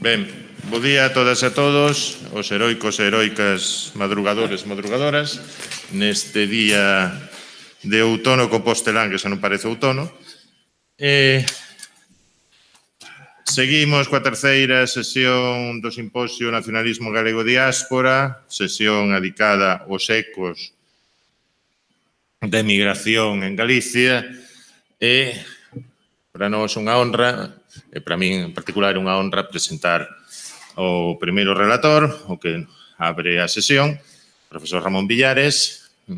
Ben, bo día a todas e a todos, os heroicos e heroicas madrugadores e madrugadoras, neste día de outono compostelán, que xa non parece outono. Seguimos coa terceira sesión do Simposio Nacionalismo Galego Diáspora, sesión dedicada aos ecos da emigración en Galicia, e para nós unha honra, e para min en particular unha honra, presentar o primeiro relator, o que abre a sesión, o profesor Ramón Villares. O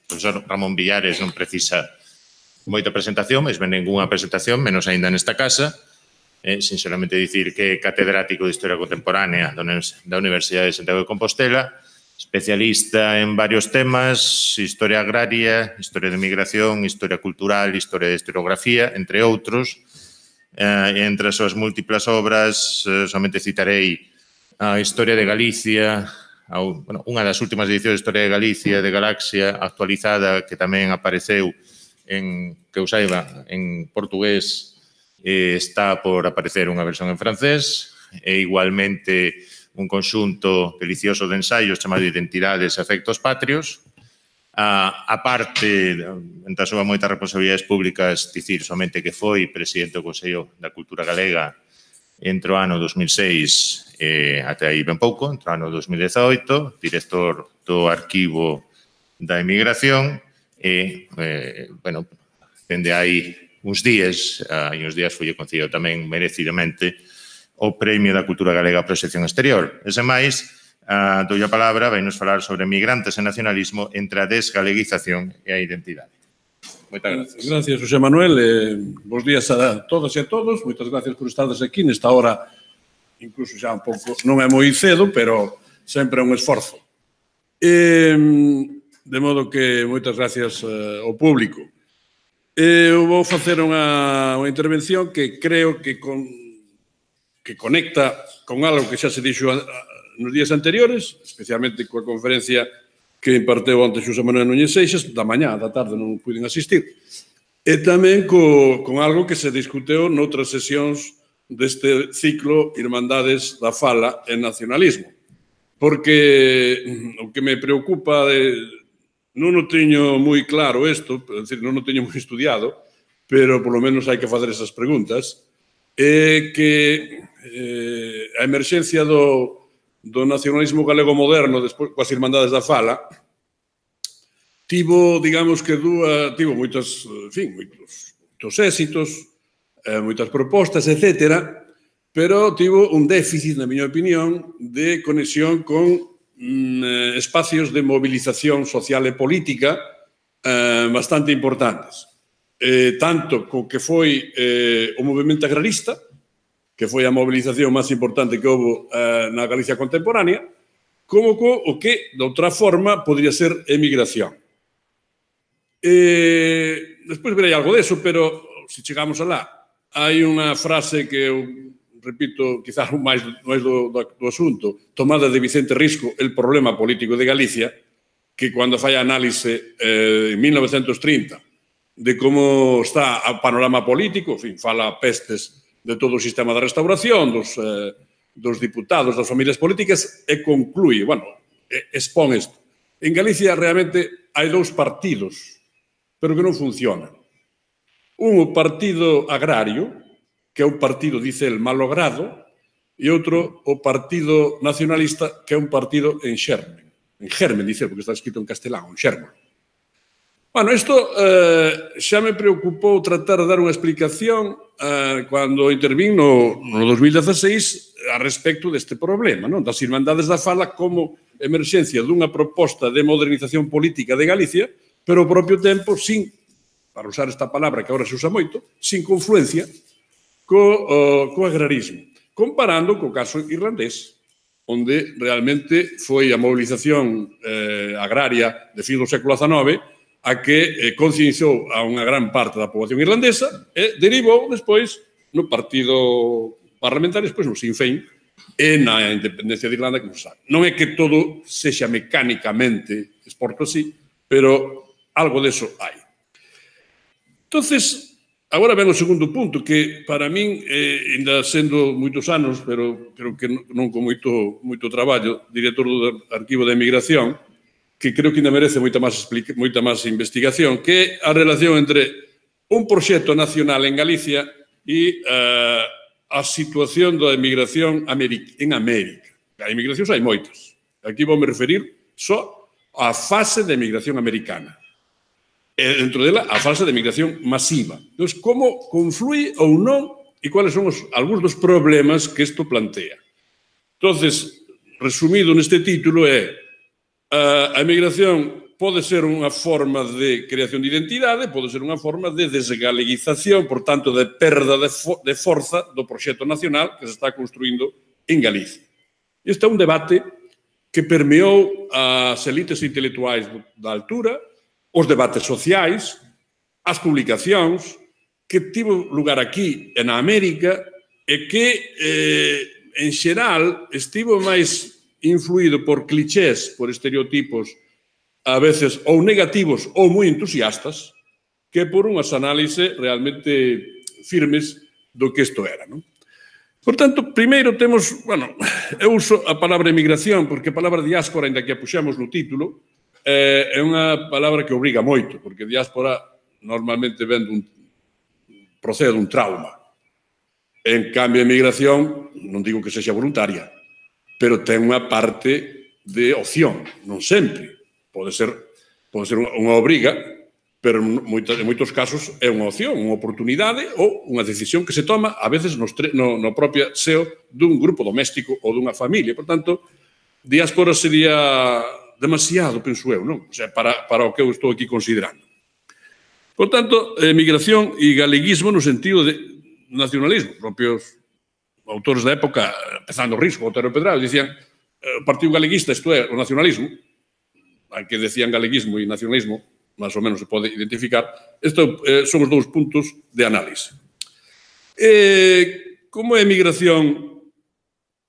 profesor Ramón Villares non precisa moita presentación, mas ben ninguna presentación, menos aínda nesta casa. Sinceramente dicir que é catedrático de Historia Contemporánea da Universidade de Santiago de Compostela, especialista en varios temas, historia agraria, historia de migración, historia cultural, historia de historiografía, entre outros. Entre as súas múltiplas obras, somente citarei a Historia de Galicia, unha das últimas edicións de Historia de Galicia, de Galaxia, actualizada, que tamén apareceu, que eu saiba, en portugués, está por aparecer unha versión en francés, e igualmente un conxunto delicioso de ensaios chamado Identidades e Afectos Patrios. A parte, entre as súas moitas responsabilidades públicas, dicir somente que foi presidente do Consello da Cultura Galega entre o ano 2006 e até aí ben pouco, entre o ano 2018, director do Arquivo da Emigración e, bueno, dende aí uns días foi concedido tamén merecidamente o Premio da Cultura Galega a Proxección Exterior. E sen máis, dou a palabra, vai nos falar sobre migrantes e nacionalismo entre a desgaleguización e a identidade. Moitas gracias. Gracias, José Manuel. Bos días a todas e a todos. Moitas gracias por estardes aquí nesta hora, incluso xa un pouco, non é moi cedo, pero sempre é un esforzo. De modo que moitas gracias ao público. Eu vou facer unha intervención que creo que conecta con algo que xa se dixo nos días anteriores, especialmente coa conferencia que imparteu onte Xosé Manuel Núñez Seixas, da mañá, da tarde non puiden asistir, e tamén con algo que se discuteu noutras sesións deste ciclo Irmandades da Fala e Nacionalismo. Porque o que me preocupa, non o teño moi claro isto, é dicir, non o teño moi estudiado, pero polo menos hai que facer esas preguntas, é que a emerxencia do nacionalismo galego moderno, despois coas Irmandades da Fala, tivo, digamos que tivo moitos éxitos, moitas propostas, etc., pero tivo un déficit, na miña opinión, de conexión con espacios de movilización social e política bastante importantes. Tanto co que foi o movimento agrarista, que foi a movilización máis importante que houve na Galicia contemporánea, como o que, de outra forma, podría ser emigración. Despois verei algo deso, pero se chegamos alá, hai unha frase que eu repito, quizás máis do asunto, tomada de Vicente Risco, El problema político de Galicia, que cando fai a análise en 1930 de como está o panorama político, en fin, fala pestes de todo o sistema da restauración, dos diputados, das familias políticas, e conclúe, expón isto. En Galicia realmente hai dous partidos, pero que non funcionan. Un, o partido agrario, que é un partido, dice el, malogrado, e outro, o partido nacionalista, que é un partido en xermen. En germen, dice, porque está escrito en castelán, en xermen. Isto xa me preocupou tratar de dar unha explicación cando intervín no 2016 a respecto deste problema, das Irmandades da Fala como emerxencia dunha proposta de modernización política de Galicia, pero ao propio tempo, sin, para usar esta palabra que agora se usa moito, sin confluencia co agrarismo, comparando co caso irlandés, onde realmente foi a movilización agraria de fin do século XIX a que concienciou a unha gran parte da poboación irlandesa e derivou despois no partido parlamentario, despois no Sinn Féin e na independencia de Irlanda, como se sabe. Non é que todo sexa mecánicamente exporto así, pero algo deso hai. Entonces, Agora ven o segundo punto, que para min, ainda sendo moitos anos, pero creo que non con moito traballo, director do Arquivo de Emigración, que creo que ainda merece moita máis investigación, que é a relación entre un proxecto nacional en Galicia e a situación da emigración en América. A emigracións hai moitas. Aquí vou me referir só á fase de emigración americana. E dentro dela, a fase de emigración masiva. Entón, como conflui ou non e cuáles son algúns dos problemas que isto plantea. Entón, resumido neste título, é a emigración pode ser unha forma de creación de identidade, pode ser unha forma de desgaleguización, por tanto, de perda de forza do proxecto nacional que se está construindo en Galicia. Este é un debate que permeou as elites intelectuais da altura, os debates sociais, as publicacións, que tivo lugar aquí e na América e que, en xeral, estivo máis influído por clichés, por estereotipos, a veces ou negativos ou moi entusiastas, que por unhas análises realmente firmes do que isto era, non? Por tanto, primeiro temos, eu uso a palabra emigración, porque a palabra diáspora, ainda que a puxamos no título, é unha palabra que obriga moito, porque diáspora normalmente procede dun trauma. En cambio, a emigración, non digo que sexa voluntaria, pero ten unha parte de opción, non sempre. Pode ser unha obriga, pero en moitos casos é unha opción, unha oportunidade ou unha decisión que se toma, a veces no propio seo dun grupo doméstico ou dunha familia. Por tanto, diáspora sería demasiado, penso eu, non? O sea, para o que eu estou aquí considerando. Por tanto, emigración e galeguismo no sentido de nacionalismo. Os propios autores da época, empezando Risco, Otero Pedralbes, dicían o Partido Galeguista, isto é, o nacionalismo, que decían galeguismo e nacionalismo, máis ou menos se pode identificar. Estos son os dous puntos de análise. Como é a emigración,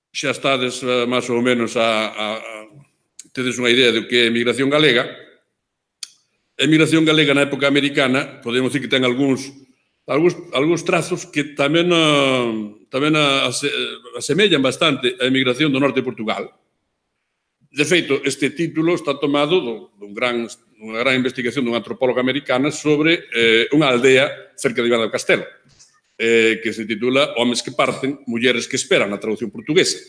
xa estades máis ou menos tedes unha idea do que é a emigración galega. A emigración galega na época americana, podemos dicir que ten algúns trazos que tamén asemellan bastante a emigración do norte de Portugal. De feito, este título está tomado dunha gran investigación dunha antropóloga americana sobre unha aldea cerca de Viana do Castelo, que se titula Homes que parten, mulleres que esperan, na traducción portuguesa.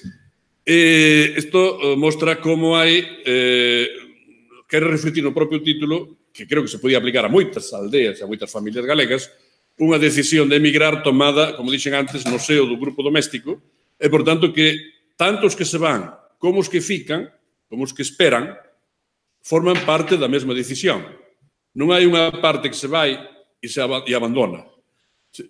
Isto mostra como hai, quere refletir no propio título, que creo que se podía aplicar a moitas aldeas e a moitas familias galegas, unha decisión de emigrar tomada, como dixen antes, no seo do grupo doméstico, e, por tanto, que tanto os que se van como os que fican, como os que esperan, forman parte da mesma decisión. Non hai unha parte que se vai e abandona.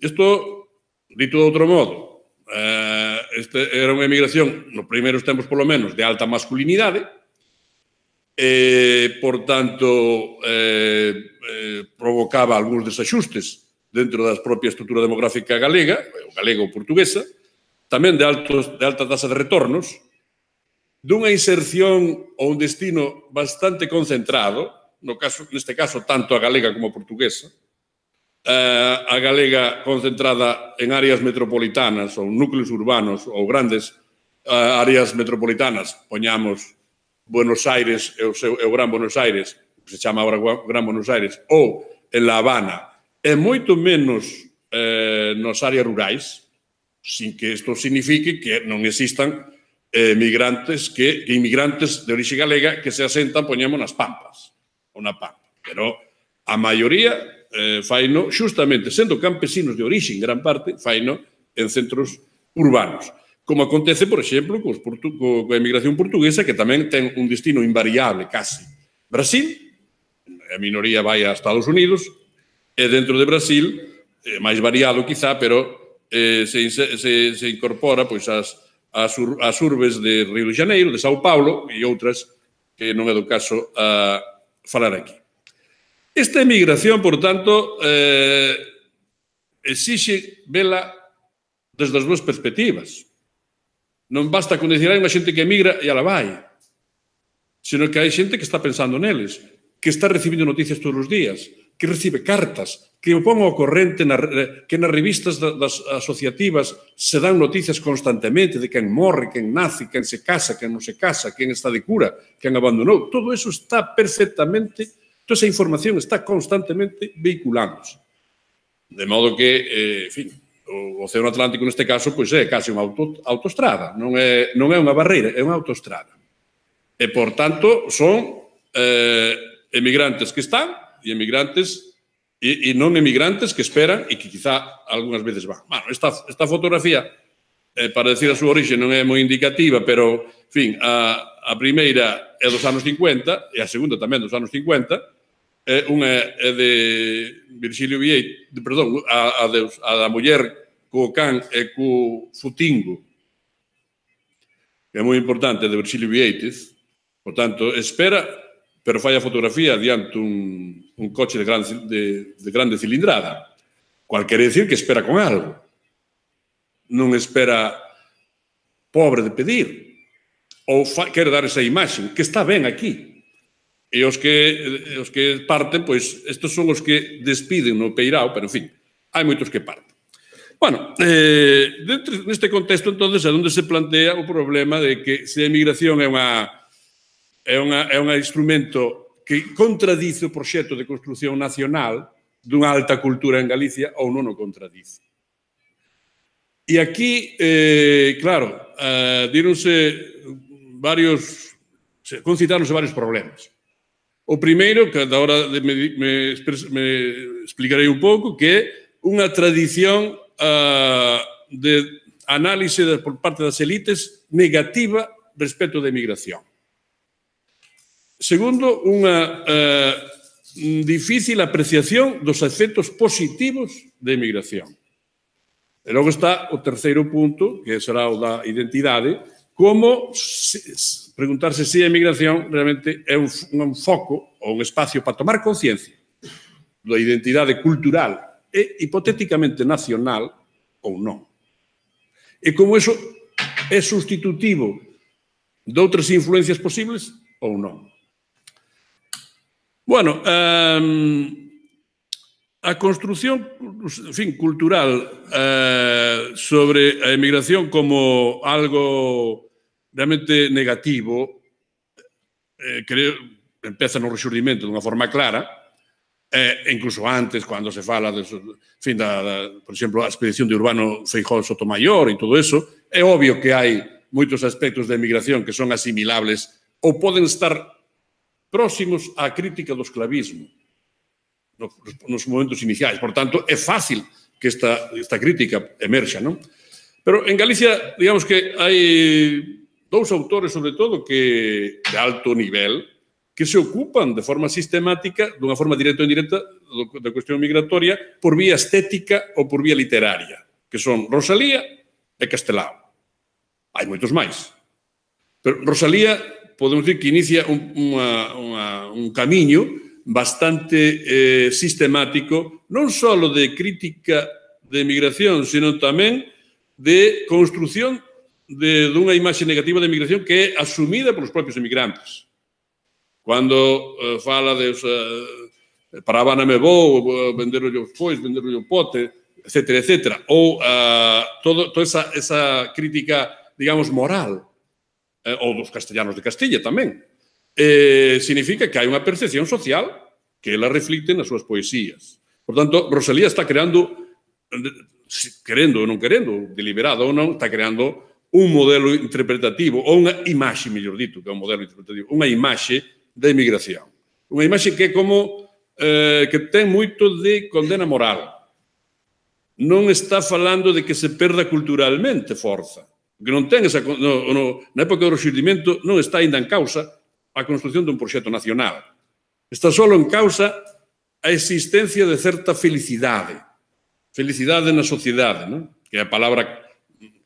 Isto, dito de outro modo, era unha emigración, nos primeiros tempos, polo menos, de alta masculinidade, por tanto, provocaba algúns desaxustes dentro da propia estrutura demográfica galega, ou galega ou portuguesa, tamén de alta tasa de retornos, dunha inserción ou un destino bastante concentrado, neste caso tanto a galega como a portuguesa, a galega concentrada en áreas metropolitanas ou núcleos urbanos ou grandes áreas metropolitanas, poñamos Buenos Aires e o Gran Buenos Aires, que se chama agora Gran Buenos Aires, ou en La Habana, e moito menos nas áreas rurais, sin que isto signifique que non existan inmigrantes de orixe galega que se asentan, poñemos, nas Pampas, ou na Pampa. Pero a maioría faino, xustamente, sendo campesinos de orixe, en gran parte, faino en centros urbanos. Como acontece, por exemplo, coa emigración portuguesa, que tamén ten un destino invariable, casi. Brasil, a minoría vai a Estados Unidos, e dentro de Brasil, máis variado quizá, pero se incorpora as urbes de Río de Janeiro, de Sao Paulo, e outras que non é do caso falar aquí. Esta emigración, por tanto, exixe vela desde as duas perspectivas. Non basta con dicir hai unha xente que emigra e ala vai, sino que hai xente que está pensando neles, que está recibindo noticias todos os días, que recibe cartas, que o pon ao corrente, que nas revistas das asociativas se dan noticias constantemente de quen morre, quen nace, quen se casa, quen non se casa, quen está de cura, quen abandonou. Todo eso está perfectamente, toda esa información está constantemente vehiculándose. De modo que, en fin, o Océano Atlántico neste caso pois é case unha autoestrada, non é unha barreira, é unha autoestrada. E, por tanto, son emigrantes que están e emigrantes e non emigrantes que esperan e que quizá algunhas veces van. Bueno, esta fotografía, para decir a súa orixe, non é moi indicativa, pero, en fin, a primeira é dos anos 50 e a segunda tamén dos anos 50. Unha é de Virgilio Vieites, perdón, a da muller co can e co futingo, que é moi importante, de Virgilio Vieites. Por tanto, espera, pero fai a fotografía diante un coche de grande cilindrada. Cual quere decir que espera con algo. Non espera pobre de pedir. Ou quere dar esa imaxe, que está ben aquí. E os que parten, pois, estes son os que despiden no peirao, pero, en fin, hai moitos que parten. Bueno, neste contexto, entonces, é onde se plantea o problema de que se a emigración é un instrumento que contradice o proxecto de construción nacional dunha alta cultura en Galicia ou non o contradice. E aquí, claro, concitaronse varios problemas. O primeiro, que da hora me explicarei un pouco, que é unha tradición de análise por parte das elites negativa respecto da emigración. Segundo, unha difícil apreciación dos efectos positivos da emigración. E logo está o terceiro punto, que será o da identidade, como preguntarse se a emigración realmente é un foco ou un espacio para tomar conciencia da identidade cultural e hipotéticamente nacional ou non. E como iso é sustitutivo de outras influencias posibles ou non. Bueno, a construción, en fin, cultural sobre a emigración como algo realmente negativo, creo, empeza no rexurdimento dunha forma clara, incluso antes, cando se fala, por exemplo, a expedición de Urbano Feijóo Sotomayor e todo eso, é obvio que hai moitos aspectos da emigración que son asimilables ou poden estar próximos á crítica do esclavismo nos momentos iniciais. Por tanto, é fácil que esta crítica emerxa, non? Pero en Galicia, digamos que hai dous autores, sobre todo, que de alto nivel, que se ocupan de forma sistemática, dunha forma directa ou indirecta, da cuestión migratoria, por vía estética ou por vía literaria, que son Rosalía e Castelao. Hai moitos máis. Pero Rosalía, podemos decir que inicia un camiño bastante sistemático, non só de crítica de emigración, sino tamén de construción dunha imaxe negativa de emigración que é asumida polos propios emigrantes. Cando fala de para Habana me vou, venderlo os pois, venderlo o pote, etcétera, etcétera, ou toda esa crítica, digamos, moral, ou dos castellanos de Castilla tamén, significa que hai unha percepción social que ela reflicte nas súas poesías. Por tanto, Rosalía está creando, querendo ou non querendo, deliberado ou non, está creando un modelo interpretativo, ou unha imaxe, mellor dito, que é un modelo interpretativo, unha imaxe da emigración. Unha imaxe que é como que ten moito de condena moral. Non está falando de que se perda culturalmente forza, que non ten esa... Na época do rexurdimento non está ainda en causa a construción dun proxecto nacional. Está só en causa a existencia de certa felicidade. Felicidade na sociedade, non? Que é a palabra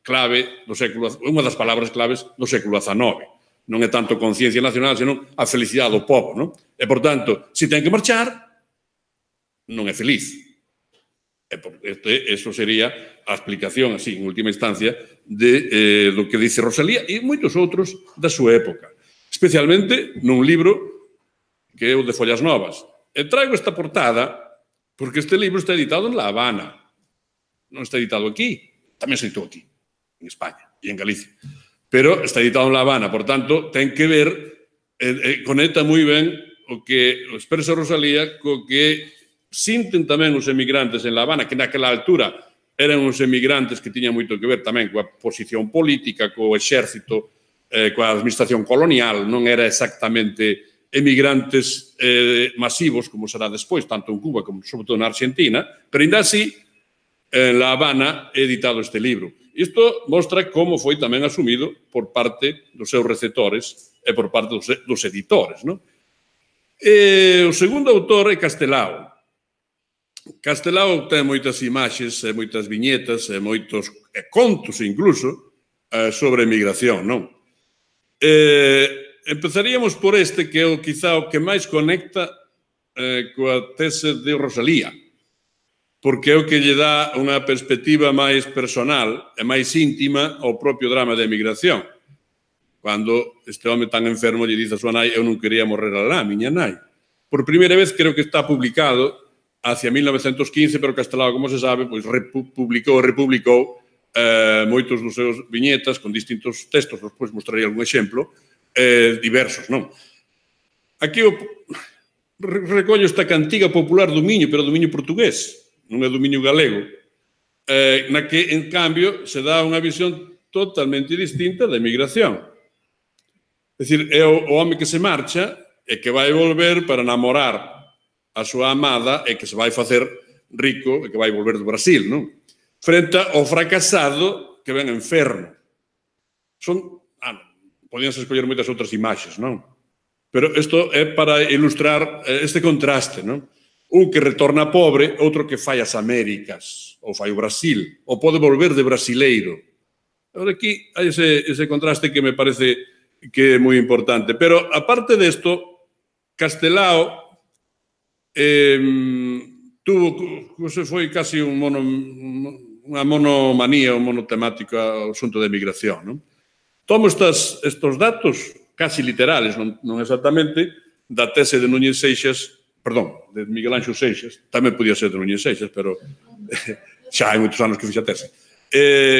clave do século... Unha das palabras claves do século XIX. Non é tanto conciencia nacional, senón a felicidade do povo, non? E, por tanto, se ten que marchar, non é feliz. Eso sería a explicación, así, en última instancia, do que dice Rosalía e moitos outros da súa época. Especialmente nun libro que é o de Follas Novas. E traigo esta portada Porque este libro está editado en La Habana, non está editado aquí, tamén se editou aquí, en España e en Galicia, pero está editado en La Habana, por tanto, ten que ver, conecta moi ben o que expresa Rosalía co que sinten tamén os emigrantes en La Habana, que naquela altura eran os emigrantes que tiñan moito que ver tamén coa posición política, co exército, coa administración colonial, non era exactamente emigrantes masivos, como será despois, tanto en Cuba como, sobre todo, na Argentina, pero ainda así, en La Habana he editado este libro. Isto mostra como foi tamén asumido por parte dos seus receptores e por parte dos editores, non? O segundo autor é Castelao. Castelao ten moitas imaxes, moitas viñetas, moitos contos, incluso, sobre emigración, non? Empezaríamos por este, que é quizá o que máis conecta coa tese de Rosalía, porque é o que lle dá unha perspectiva máis personal e máis íntima ao propio drama da emigración. Cando este home tan enfermo lle dice a súa nai: eu non quería morrer alá, miña nai. Por primeira vez creo que está publicado hacia 1915, pero Castelao, como se sabe, pois republicou moitos dos seus viñetas con distintos textos, despois mostrarei algún exemplo, diversos, non? Aquí recollo esta cantiga popular do Miño, pero do Miño portugués, non é do Miño galego, na que, en cambio, se dá unha visión totalmente distinta da emigración. É dicir, é o home que se marcha e que vai volver para namorar a súa amada e que se vai facer rico e que vai volver do Brasil, non? Frente ao fracasado que ven enfermo. Podíanse escoller moitas outras imaxes, non? Pero isto é para ilustrar este contraste, non? Un que retorna pobre, outro que fai as Américas, ou fai o Brasil, ou pode volver de brasileiro. Agora aquí hai ese contraste que me parece que é moi importante. Pero, aparte desto, Castelao foi casi unha monomanía, un monotemático ao asunto da emigración, non? Tomo estes datos casi literales, non exactamente, da tese de Núñez Seixas, perdón, de Miguel Anxo Seixas, tamén podía ser de Núñez Seixas, pero xa hai moitos anos que fixa a tese.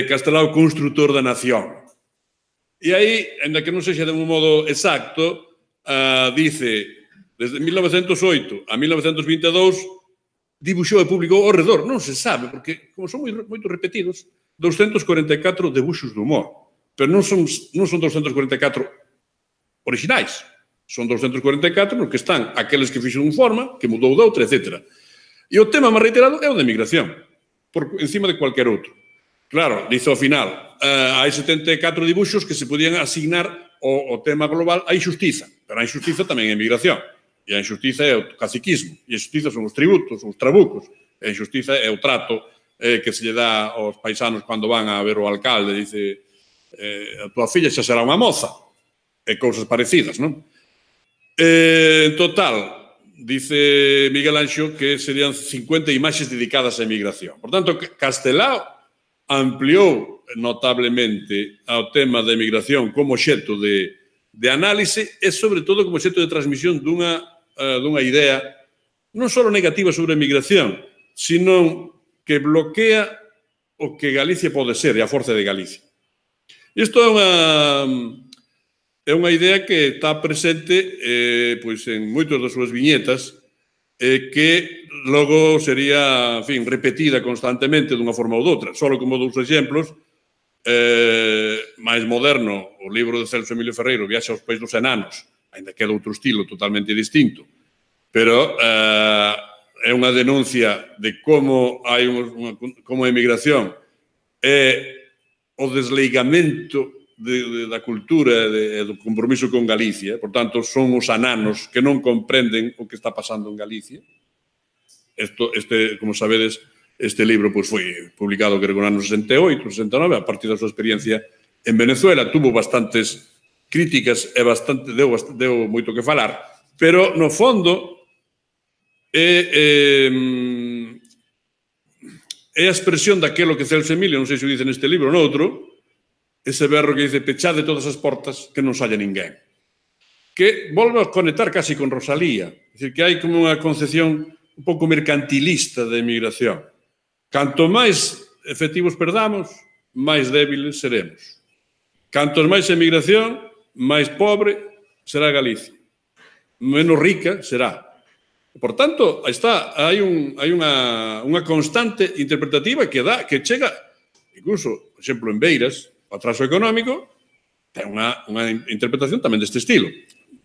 Castelao, construtor da nación. E aí, ainda que non sexa de un modo exacto, dice, desde 1908 a 1922, dibuixou e publicou ao redor, non se sabe, porque, como son moito repetidos, 244 debuxos de humor. Pero non son 244 orixinais. Son 244 no que están aqueles que fixo de unha forma, que mudou de outra, etc. E o tema máis reiterado é o da migración, por encima de cualquier outro. Claro, dice ao final, hai 74 dibuxos que se podían asignar ao tema global a injustiza, pero a injustiza tamén é migración. E a injustiza é o caciquismo, e a injustiza son os tributos, os trabucos, e a injustiza é o trato que se lle dá aos paisanos cando van a ver o alcalde, dice, a tua filla xa será unha moza, e cousas parecidas, non? En total, dice Miguel Anxo que serían 50 imaxes dedicadas á emigración. Por tanto, Castelao ampliou notablemente ao tema da emigración como xeto de análise e, sobre todo, como xeto de transmisión dunha idea non só negativa sobre a emigración, sino que bloquea o que Galicia pode ser e a forza de Galicia. Isto é unha idea que está presente en moitas das súas viñetas que logo sería, en fin, repetida constantemente dunha forma ou doutra. Só como dous exemplos, máis moderno, o libro de Celso Emilio Ferreiro, Viaxe aos País dos Enanos, ainda que é de outro estilo totalmente distinto, pero é unha denuncia de como a emigración é o desleigamento da cultura e do compromiso con Galicia. Por tanto, son os ananos que non comprenden o que está pasando en Galicia. Como sabedes, este libro foi publicado creo no ano 68, 69, a partir da súa experiencia en Venezuela. Tuvo bastantes críticas e deu moito que falar, pero no fondo é a expresión daquelo que Celso Emilio, non sei se o dice neste libro ou noutro, ese berro que dice pechade todas as portas que non saia ninguén. Que volve a conectar casi con Rosalía. É dicir, que hai como unha concepción un pouco mercantilista da emigración. Canto máis efectivos perdamos, máis débiles seremos. Cantos máis emigración, máis pobre será Galicia. Menos rica será. Por tanto, hai unha constante interpretativa que chega, incluso, por exemplo, en Beiras, o atraso económico, ten unha interpretación tamén deste estilo.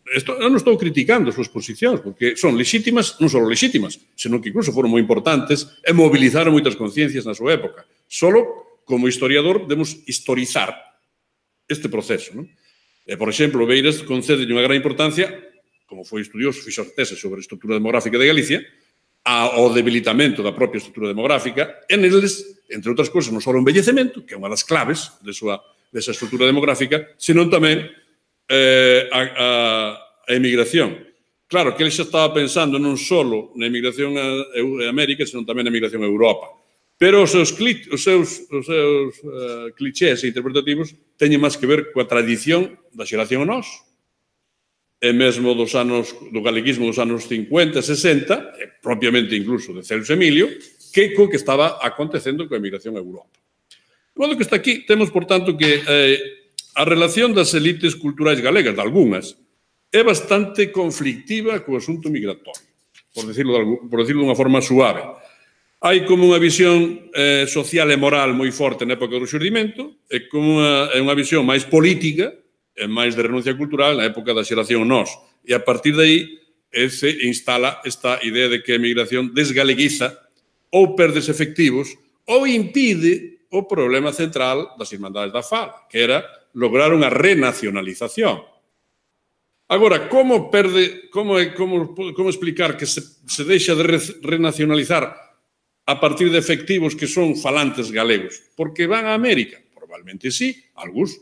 Eu non estou criticando as súas posicións, porque son lexítimas, non só lexítimas, senón que incluso foron moi importantes e mobilizaron moitas conciencias na súa época. Solo, como historiador, debemos historizar este proceso. Non? Por exemplo, Beiras concede unha gran importancia, como foi estudioso, fixo tese sobre a estrutura demográfica de Galicia, ao debilitamento da propia estrutura demográfica, e neles, entre outras cousas, non só o envellecemento, que é unha das claves desa estrutura demográfica, senón tamén a emigración. Claro, que ele xa estaba pensando non só na emigración a América, senón tamén na emigración a Europa. Pero os seus clichés interpretativos teñen máis que ver coa tradición da xeración nós, e mesmo do galeguismo dos anos 50 e 60, e propiamente incluso de Celso Emilio, que co que estaba acontecendo coa emigración a Europa. De modo que está aquí, temos, por tanto, que a relación das elites culturais galegas, de algunhas, é bastante conflictiva co asunto migratorio, por decirlo dunha forma suave. Hai como unha visión social e moral moi forte na época do Xurdimento e como unha visión máis política e máis de renuncia cultural na época da xeración nós. E a partir de aí se instala esta idea de que a emigración desgaleguiza ou perdes efectivos ou impide o problema central das Irmandades da Fala, que era lograr unha renacionalización. Agora, como explicar que se deixa de renacionalizar a partir de efectivos que son falantes galegos? Porque van a América? Probablemente sí, algúns.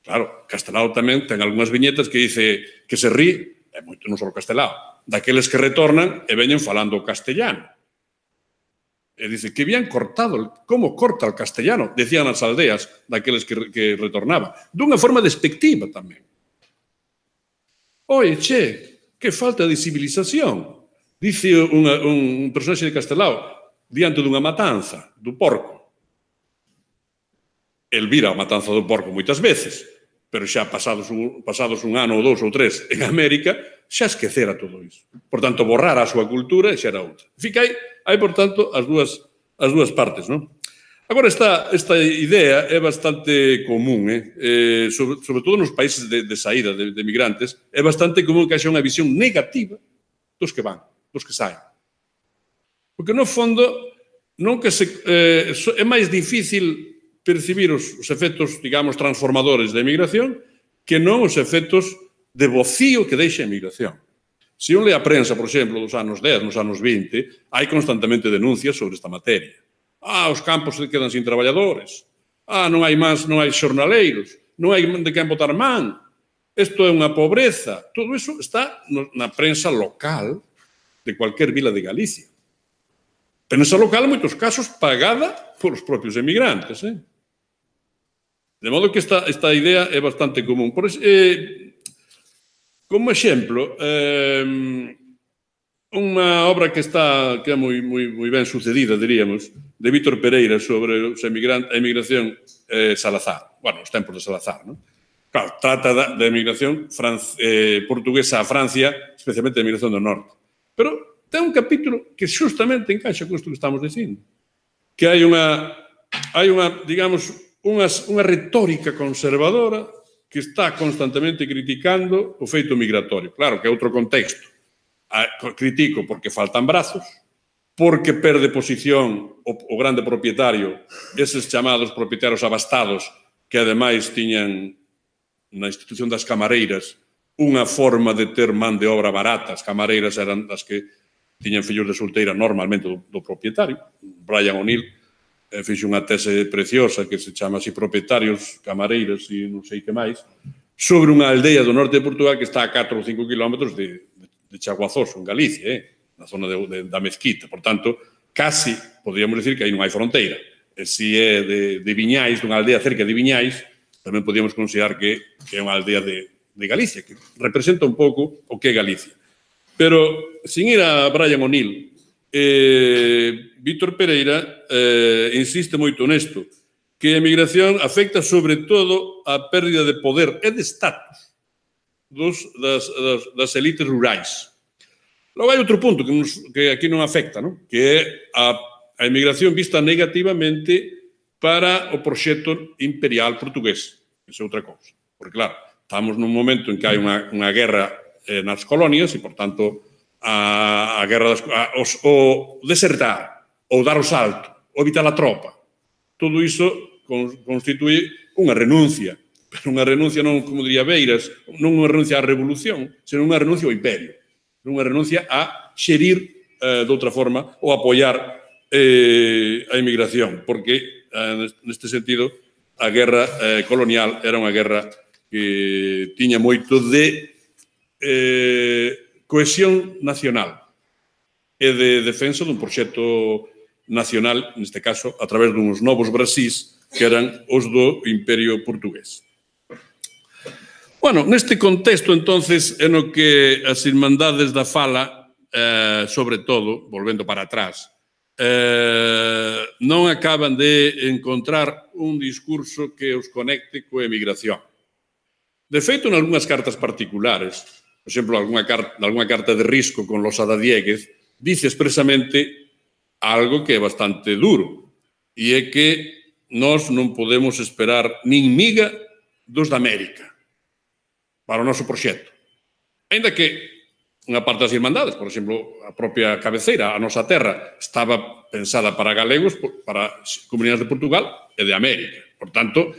Claro, Castelao tamén ten algunhas viñetas que dice que se rí, é moito non só Castelao, daqueles que retornan e veñen falando castellano. E dice, que bien cortado, como corta o castellano, decían as aldeas daqueles que retornaban. Dunha forma despectiva tamén. Oye, che, que falta de civilización, dice un personaxe de Castelao diante dunha matanza do porco. El vira a matanza do porco moitas veces, pero xa pasados un ano ou dous ou tres en América, xa esquecera todo iso. Por tanto, borrar a súa cultura e xa era outra. Fica hai, por tanto, as dúas partes, non? Agora, esta idea é bastante común, sobre todo nos países de saída de migrantes, é bastante común que haxa unha visión negativa dos que van, dos que saen. Porque, no fondo, é máis difícil percibir os efectos, digamos, transformadores da emigración que non os efectos de vocío que deixa a emigración. Se un le a prensa, por exemplo, dos anos 10, nos anos 20, hai constantemente denuncias sobre esta materia. Os campos se quedan sin traballadores. Non hai xornaleiros. Non hai de quen botar man. Isto é unha pobreza. Todo iso está na prensa local de cualquier vila de Galicia. Prensa local, en moitos casos, pagada polos propios emigrantes. De modo que esta idea é bastante común. Como exemplo, unha obra que é moi ben sucedida, diríamos, de Víctor Pereira sobre a emigración Salazar. Bueno, os tempos de Salazar, non? Claro, trata da emigración portuguesa a Francia, especialmente a emigración do norte. Pero ten un capítulo que xustamente encaixa con isto que estamos dicindo. Que hai unha digamos, unha retórica conservadora que está constantemente criticando o feito migratorio. Claro que é outro contexto. Critico porque faltan brazos, porque perde posición o grande propietario, eses chamados propietarios abastados que ademais tiñan na institución das camareiras unha forma de ter man de obra barata. As camareiras eran as que tiñan fillos de solteira normalmente do propietario. Brian O'Neill fixo unha tese preciosa que se chama así Propietarios, Camareiras e non sei que máis, sobre unha aldea do norte de Portugal que está a 4 ou 5 kilómetros de Chaguazoso, en Galicia, na zona da Mezquita. Por tanto, casi podríamos decir que aí non hai fronteira. E se é de Viñais, dunha aldea cerca de Viñais, tamén podríamos considerar que é unha aldea de Galicia, que representa un pouco o que é Galicia. Pero, sin ir a Brian O'Neill, Víctor Pereira insiste moito nesto, que a emigración afecta sobre todo a pérdida de poder e de status das elites rurais. Logo hai outro punto que aquí non afecta, non? Que é a emigración vista negativamente para o proxecto imperial portugués. Esa é outra cousa. Porque, claro, estamos nun momento en que hai unha guerra nas colonias e, por tanto, a guerra o desertar, ou dar o salto, ou evitar a tropa. Todo iso constituye unha renuncia. Pero unha renuncia non, como diría Beiras, non unha renuncia á revolución, senón unha renuncia ao imperio. Unha renuncia a xerir de outra forma ou apoiar a emigración, porque neste sentido a guerra colonial era unha guerra que tiña moito de cohesión nacional e de defensa dun proxecto nacional, neste caso, a través duns novos Brasís que eran os do Imperio Portugués. Bueno, neste contexto, entonces, é no que as Irmandades da Fala, sobre todo, volvendo para atrás, non acaban de encontrar un discurso que os conecte coa emigración. De feito, en algunhas cartas particulares, por exemplo, algunha carta de Risco con Losada Dieguez, dice expresamente algo que é bastante duro, e é que nós non podemos esperar nin miga dos da América para o noso proxecto. Ainda que unha parte das Irmandades, por exemplo, a propia cabeceira, a nosa terra, estaba pensada para galegos, para comunidades de Portugal e de América. Por tanto,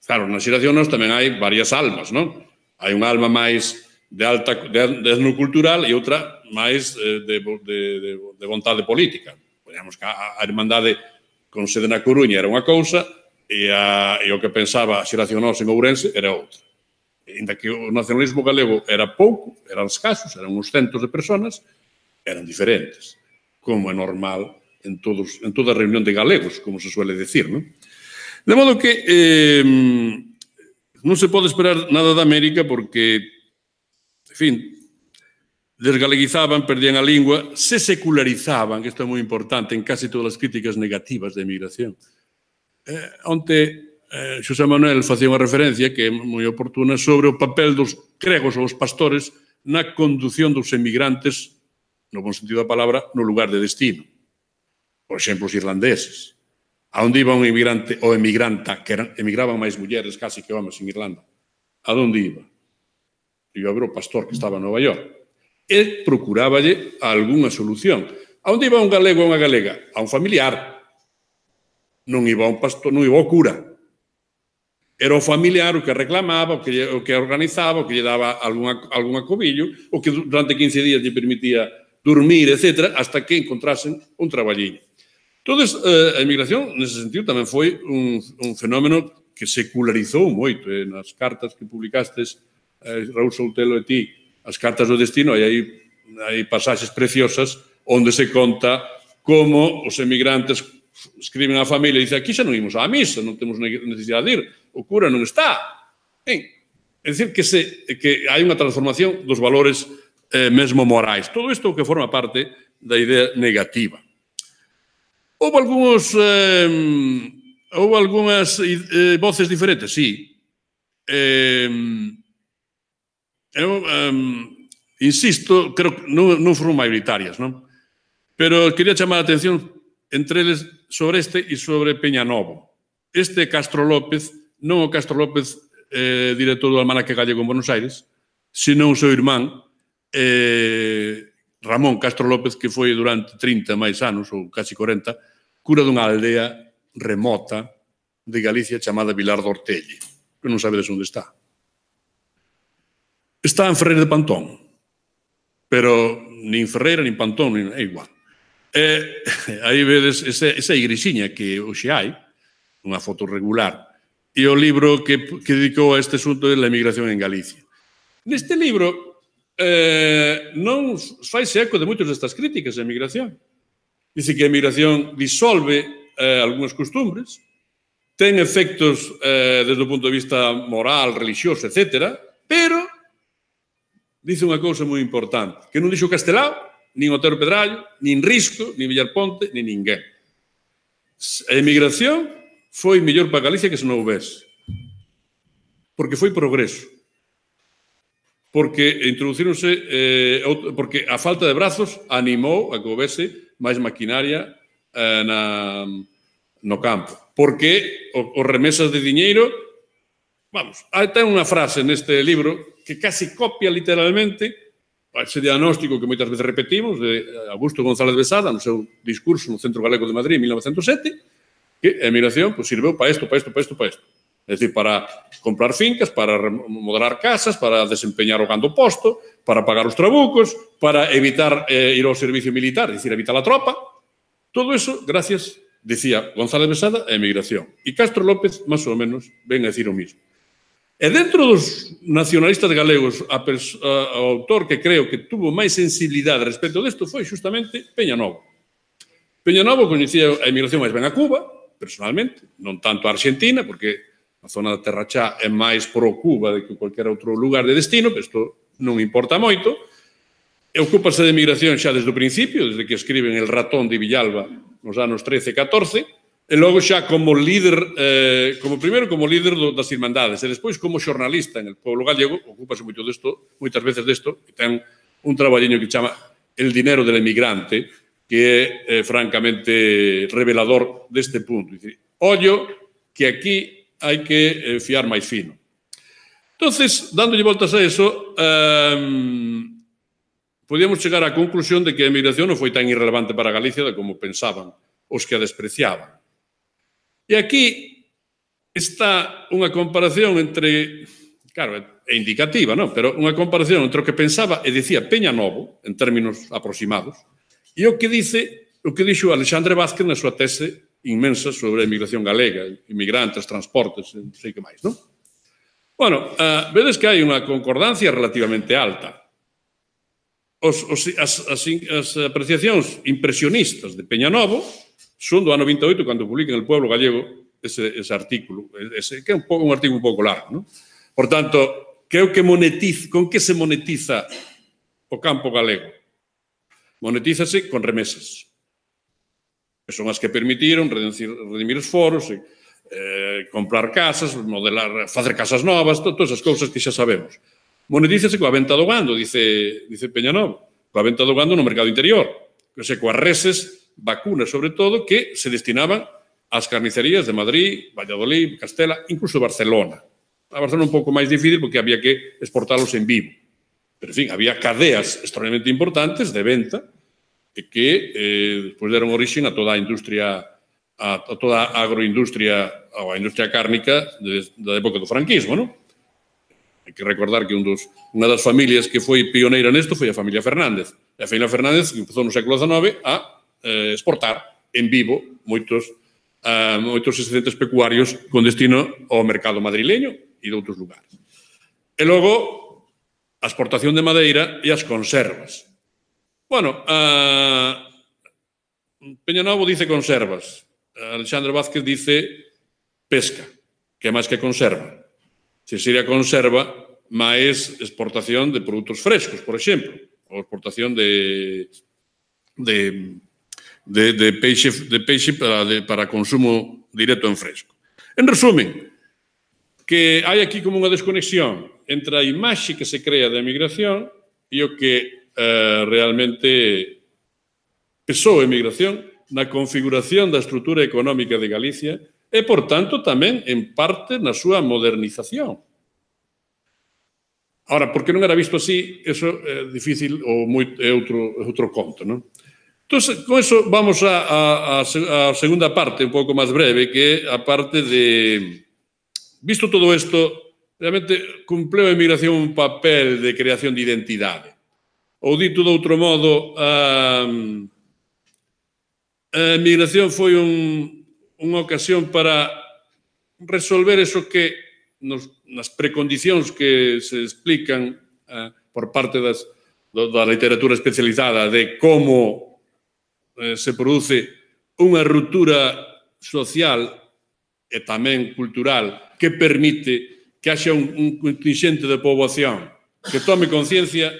claro, nas xeracións tamén hai varias almas, non? Hai unha alma máis de etnocultural e outra máis de vontade política. Podemos que a Irmandade con sede na Coruña era unha cousa e o que pensaba a xeración nosa en Ourense era outra. Ainda que o nacionalismo galego era pouco, eran escasos, eran uns centos de personas, eran diferentes, como é normal en toda reunión de galegos, como se suele decir, non? De modo que non se pode esperar nada da América porque, en fin, desgaleguizaban, perdían a lingua, se secularizaban, que isto é moi importante en casi todas as críticas negativas da emigración. Onte Xosé Manuel facía unha referencia que é moi oportuna sobre o papel dos gregos ou os pastores na condución dos emigrantes, no bon sentido da palabra, no lugar de destino. Por exemplo, os irlandeses. A onde iba un emigrante ou emigranta, que emigraban máis mulleres casi que homes en Irlanda? A onde iba? Iba a ver o pastor que estaba en Nova York. E procuráballe algunha solución. A onde iba un galego ou unha galega? A un familiar. Non iba a un pastor, non iba ao cura. Era o familiar o que reclamaba, o que organizaba, o que lle daba algún acobillo, o que durante 15 días lle permitía dormir, etc., hasta que encontrasen un traballiño. Entón, a emigración, nese sentido, tamén foi un fenómeno que secularizou moito. Nas cartas que publicastes, Raúl Soutelo e ti, as cartas do destino, hai pasaxes preciosas onde se conta como os emigrantes escriben á familia e dicen, aquí xa non imos á misa, non temos necesidade de ir, o cura non está. É dicir, que hai unha transformación dos valores mesmo morais. Todo isto que forma parte da idea negativa. Houve algunhas voces diferentes, sí. Eu insisto, creo que non foron maioritarias, non? Pero quería chamar a atención entre eles sobre este e sobre Peñanovo. Este Castro López, non o Castro López, director do Almanaque Gallego en Buenos Aires, senón o seu irmán, Ramón Castro López, que foi durante 30 máis anos, ou casi 40, cura dunha aldea remota de Galicia chamada Vilar do Ortelle, que non sabedes onde está. Está en Ferreira de Pantón, pero nin Ferreira, nin Pantón, é igual. Aí vedes esa igrexiña que hoxe hai, unha foto regular, e o libro que dedicou a este asunto é La emigración en Galicia. Neste libro non faise eco de moitas destas críticas á emigración. Dice que a emigración disolve algunhas costumbres, ten efectos desde o punto de vista moral, religioso, etc., pero dice unha cousa moi importante, que non dixo Castelao, nin Otero Pedrallo, nin Risco, nin Villarponte, nin ninguén. A emigración foi mellor para Galicia que se non houvese. Porque foi progreso. Porque introducíronse, porque a falta de brazos animou a que houvese máis maquinaria no campo. Porque os remesas de diñeiro, vamos, ten unha frase neste libro que casi copia literalmente ese diagnóstico que moitas veces repetimos de Augusto González Besada no seu discurso no Centro Galego de Madrid en 1907, que a emigración pues, sirveu para isto, para isto, para isto, para isto. Es decir, para comprar fincas, para remodelar casas, para desempeñar o gando posto, para pagar os trabucos, para evitar ir ao servicio militar, es decir, evitar a tropa. Todo eso, gracias, decía González Besada, a emigración. E Castro López, máis ou menos, ven a decir o mismo. E dentro dos nacionalistas galegos, o autor que creo que tuvo máis sensibilidade respecto disto foi justamente Peñanovo. Peñanovo coñecía a emigración máis ben a Cuba, personalmente, non tanto a Argentina, porque a zona da Terra Chá é máis pro Cuba do que cualquier outro lugar de destino, pero isto non importa moito. E ocúpase de emigración xa desde o principio, desde que escriben El ratón de Villalba nos anos 13 e 14, e logo xa como líder, primeiro como líder das Irmandades, e despois como xornalista en el pueblo gallego, ocúpase moito desto, moitas veces desto, e ten un traballiño que chama El dinero del emigrante, que é francamente revelador deste punto. Dicir, ollo que aquí hai que fiar máis fino. Entonces, dándolle voltas a eso, podíamos chegar á conclusión de que a emigración non foi tan irrelevante para Galicia como pensaban os que a despreciaban. E aquí está unha comparación entre, claro, é indicativa, non? Pero unha comparación entre o que pensaba e dicía Peñanovo, en términos aproximados, e o que dixo Alexandre Vázquez na súa tese inmensa sobre a emigración galega, inmigrantes, transportes, non sei que máis, non? Bueno, vedes que hai unha concordancia relativamente alta. As apreciacións impresionistas de Peñanovo son do ano 28, cando publica en El Pueblo Gallego ese artículo, que é un artículo un pouco largo, non? Por tanto, creo que con que se monetiza o campo galego? Monetízase con remesas. Que son as que permitiron redimir os foros, comprar casas, modelar, facer casas novas, todas as cousas que xa sabemos. Monetízase coa venta do gando, dice Peñanovo, coa venta do gando no mercado interior, coas reses vacunas, sobre todo, que se destinaban ás carnicerías de Madrid, Valladolid, Castela, incluso Barcelona. A Barcelona un pouco máis difícil porque había que exportalos en vivo. Pero, en fin, había cadeas extraordinariamente importantes de venta e que despois deron origen a toda a industria, a toda a agroindustria ou a industria cárnica da época do franquismo, non? Hai que recordar que unha das familias que foi pioneira nesto foi a familia Fernández. E a familia Fernández empezou no século XIX a exportar en vivo moitos excedentes pecuarios con destino ao mercado madrileño e de outros lugares. E logo, a exportación de madeira e as conservas. Bueno, Peñanovo dice conservas, Alexandre Vázquez dice pesca, que é máis que conserva. Se sería conserva máis exportación de produtos frescos, por exemplo, ou exportación de peixe para consumo directo en fresco. En resumen, que hai aquí como unha desconexión entre a imaxe que se crea da emigración e o que realmente pesou a emigración na configuración da estrutura económica de Galicia e, por tanto, tamén, en parte, na súa modernización. Ahora, por que non era visto así, eso é difícil ou é outro conto, non? Entón, con eso vamos á segunda parte, un pouco máis breve, que é a parte de... Visto todo isto, realmente cumpleu a emigración un papel de creación de identidade. Ou dito de outro modo, a emigración foi unha ocasión para resolver eso que nas precondicións que se explican por parte da literatura especializada de como se produce unha ruptura social e tamén cultural que permite que haxa un contingente de poboación que tome conciencia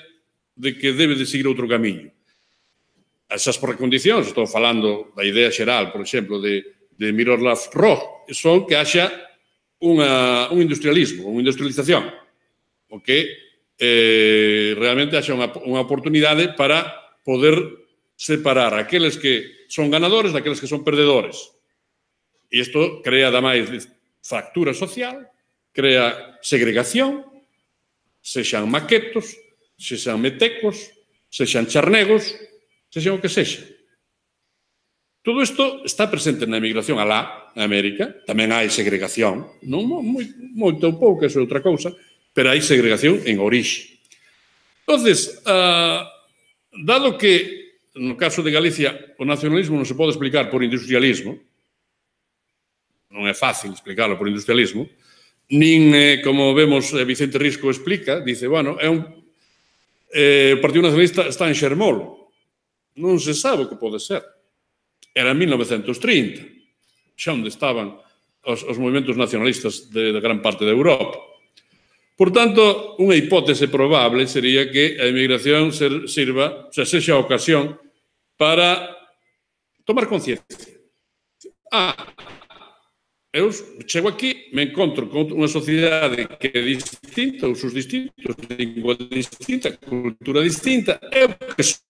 de que debe de seguir outro camiño. esas precondicións, estou falando da idea xeral, por exemplo, de Miroslav Roch, son que haxa un industrialismo, unha industrialización, o que realmente haxa unha oportunidade para poder separar aqueles que son ganadores daqueles que son perdedores. E isto crea, ademais, fractura social, crea segregación, sexan maquetos, sexan metecos, sexan charnegos, sexan o que sexa. Todo isto está presente na emigración alá, na América. Tamén hai segregación, non moito ou pouco, eso é outra cousa, pero hai segregación en orixe. Entonces, dado que, no caso de Galicia, o nacionalismo non se pode explicar por industrialismo, non é fácil explicarlo por industrialismo, nin, como vemos, Vicente Risco explica, dice, bueno, o Partido Nacionalista está en Xermolo. Non se sabe o que pode ser. Era en 1930, xa onde estaban os movimentos nacionalistas de gran parte de Europa. Por tanto, unha hipótese probable sería que a emigración sirva, sexa a ocasión para tomar conciencia. Eu chego aquí, me encontro con unha sociedade que é distinta, usos distintos, lingua distinta, cultura distinta, eu que son,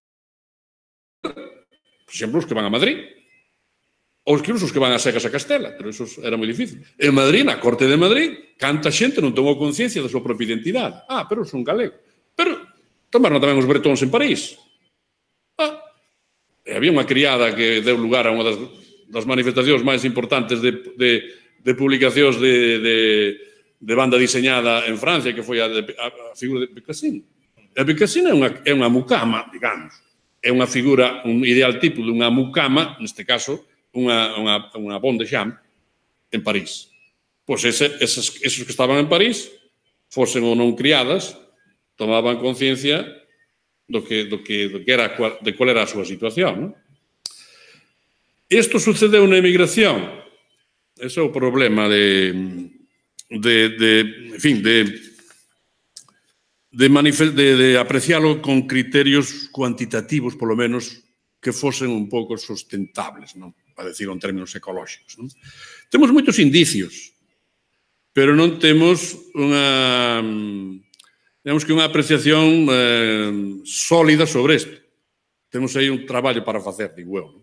por exemplo, os que van a Madrid, ou incluso os que van a Secas a Castela, pero eso era moi difícil. En Madrid, na Corte de Madrid, canta xente non tomou conciencia da súa propia identidade. Pero son galego. Pero tomaron tamén os bretóns en París. Había unha criada que deu lugar a unha das manifestacións máis importantes de publicacións de banda diseñada en Francia, que foi a figura de Picasso. A Picasso é unha mucama, digamos. É unha figura, un ideal tipo de unha mucama, neste caso, unha bonne de chambre, en París. Pois esos que estaban en París, fosen ou non criadas, tomaban conciencia de cual era a súa situación, non? Isto sucedeu na emigración. Ese é o problema de aprecialo con criterios cuantitativos, polo menos, que fosen un pouco sustentables, non? Para decirlo en términos ecolóxicos. Non? Temos moitos indicios, pero non temos unha apreciación sólida sobre isto. Temos aí un traballo para facer, digo eu, non?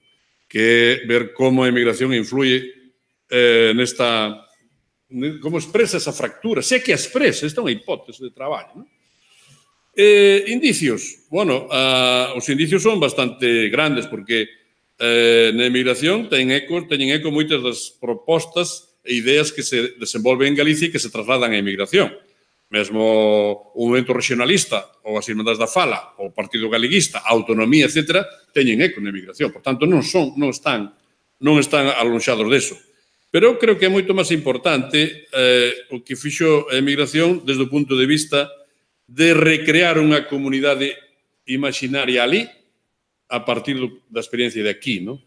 Que é ver como a emigración influye como expresa esa fractura. Se é que a expresa, esta é unha hipótese de traballo, non? Indicios. Bueno, os indicios son bastante grandes porque na emigración teñen eco moitas das propostas e ideas que se desenvolven en Galicia e que se trasladan á emigración. Mesmo o movimento regionalista ou as Irmandades da Fala, o Partido Galeguista, a autonomía, etc., teñen eco na emigración. Por tanto, non están alonxados deso. Pero eu creo que é moito máis importante o que fixo a emigración desde o punto de vista de recrear unha comunidade imaginaria ali a partir da experiencia de aquí, non?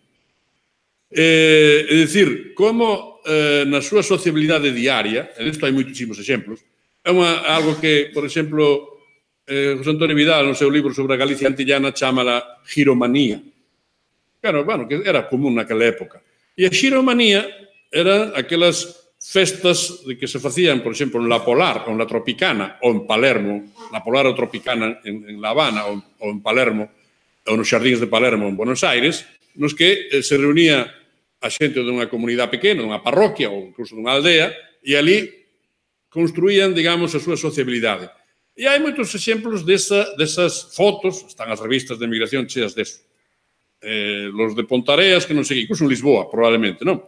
É dicir, como na súa sociabilidade diaria, en isto hai moitísimos exemplos, é algo que, por exemplo, José Antonio Vidal, no seu libro sobre a Galicia antillana, chamala giromanía. Claro, bueno, que era común naquela época. E a giromanía eran aquelas festas que se facían, por exemplo, en La Polar, ou en La Tropicana, ou en Palermo, La Polar ou Tropicana en La Habana, ou en Palermo, ou nos Xardíns de Palermo, en Buenos Aires, nos que se reunía a xente dunha comunidade pequena, dunha parroquia, ou incluso dunha aldea, e ali construían, digamos, a súa sociabilidade. E hai moitos exemplos desas fotos, están as revistas de emigración cheas deso. Los de Pontareas, que non sei, incluso en Lisboa, probablemente, non?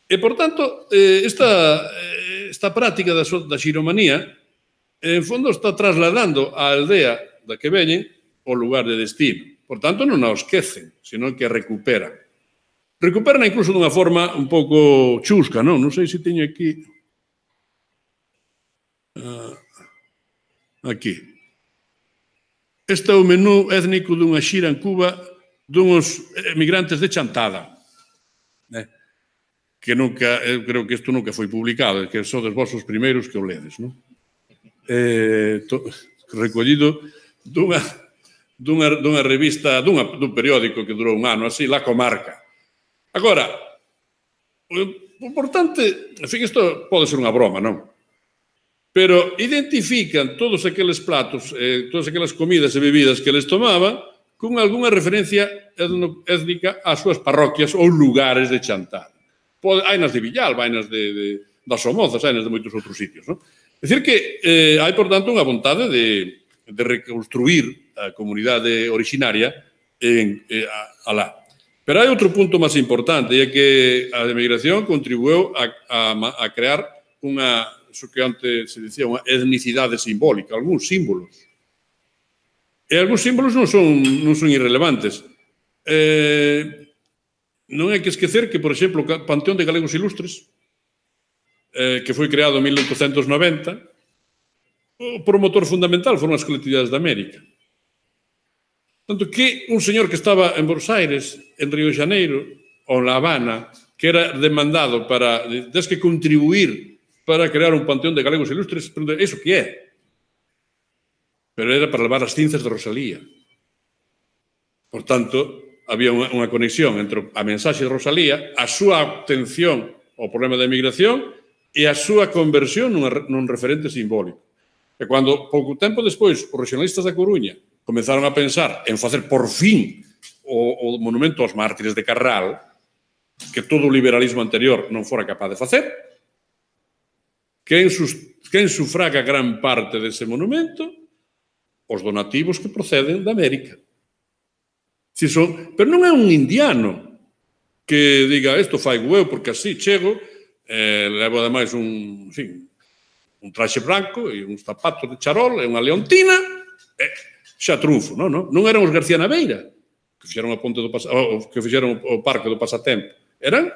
E, por tanto, esta práctica da xiromanía, en fondo, está trasladando a aldea da que veñen o lugar de destino. Por tanto, non a esquecen, senón que a recuperan. Recuperan incluso dunha forma un pouco chusca, non? Non sei se teño aquí... Aquí. Este é o menú étnico dunha xira en Cuba duns emigrantes de Chantada. Que nunca, eu creo que isto nunca foi publicado, que sodes vos os primeiros que o ledes, non? Recollido dunha revista, dun periódico que durou un ano así, La Comarca. Agora, o importante, en fin, isto pode ser unha broma, non? Pero identifican todos aqueles platos, todas aquelas comidas e bebidas que eles tomaban con algunha referencia étnica ás súas parroquias ou lugares de chantar. Hai nas de Villal, hai nas das Somozas, hai nas de moitos outros sitios, non? É dicir que hai, por tanto, unha vontade de reconstruir a comunidade originaria alá. Pero hai outro punto máis importante, e é que a emigración contribuiu a crear unha, iso que antes se dicía, unha etnicidade simbólica, algúns símbolos. E algúns símbolos non son irrelevantes. Non hai que esquecer que, por exemplo, o Panteón de Galegos Ilustres, que foi creado en 1890, o promotor fundamental foron as colectividades de América. Tanto que un señor que estaba en Buenos Aires, en Río de Janeiro, ou en La Habana, que era demandado para, tens que contribuir para crear un panteón de galegos ilustres, pero iso que é? Pero era para levar as cinzas de Rosalía. Por tanto, había unha conexión entre a mensaxe de Rosalía, a súa atención ao problema da emigración e a súa conversión nun referente simbólico. E cando, pouco tempo despois, os regionalistas da Coruña comezaron a pensar en facer, por fin, o monumento aos mártires de Carral, que todo o liberalismo anterior non fora capaz de facer, quen sufraga gran parte dese monumento? Os donativos que proceden da América. Pero non é un indiano que diga isto faigo eu porque así chego, levo ademais un traxe branco e uns zapatos de charol e unha leontina, xa triunfo, non? Non eran os García Naveira que fixeron a ponte que fixeron o parque do Pasatempo. Eran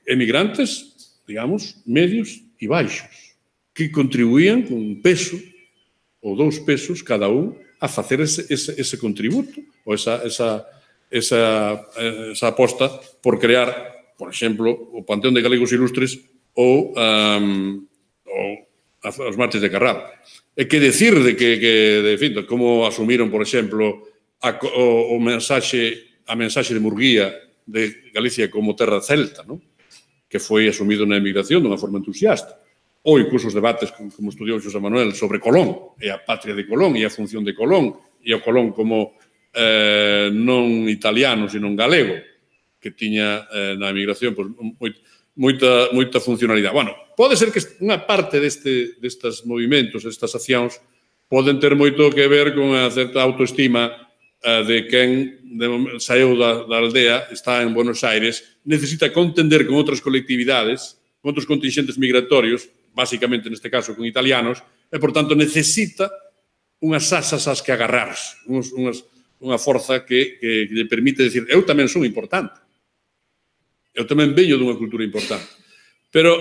emigrantes, digamos, medios e baixos, que contribuían con un peso ou 2 pesos cada un a facer ese contributo ou esa aposta por crear, por exemplo, o Panteón de Galegos Ilustres ou os mártires de Carral. E que decir de como asumiron, por exemplo, a mensaxe de Murguía de Galicia como terra celta, non? Que foi asumido na emigración dunha forma entusiasta. Ou incluso os debates, como estudiou Xosé Manuel, sobre Colón, e a patria de Colón, e a función de Colón, e o Colón como non italiano, sino galego, que tiña na emigración moita funcionalidade. Bueno, pode ser que unha parte destes movimentos, destas accións, poden ter moito que ver con a certa autoestima de quen saíu da aldea, está en Buenos Aires, necesita contender con outras colectividades, con outros contingentes migratorios, basicamente neste caso con italianos, e, por tanto, necesita unhas asas ás que agarrarse, unha forza que lle permite decir eu tamén son importante, eu tamén veño dunha cultura importante. Pero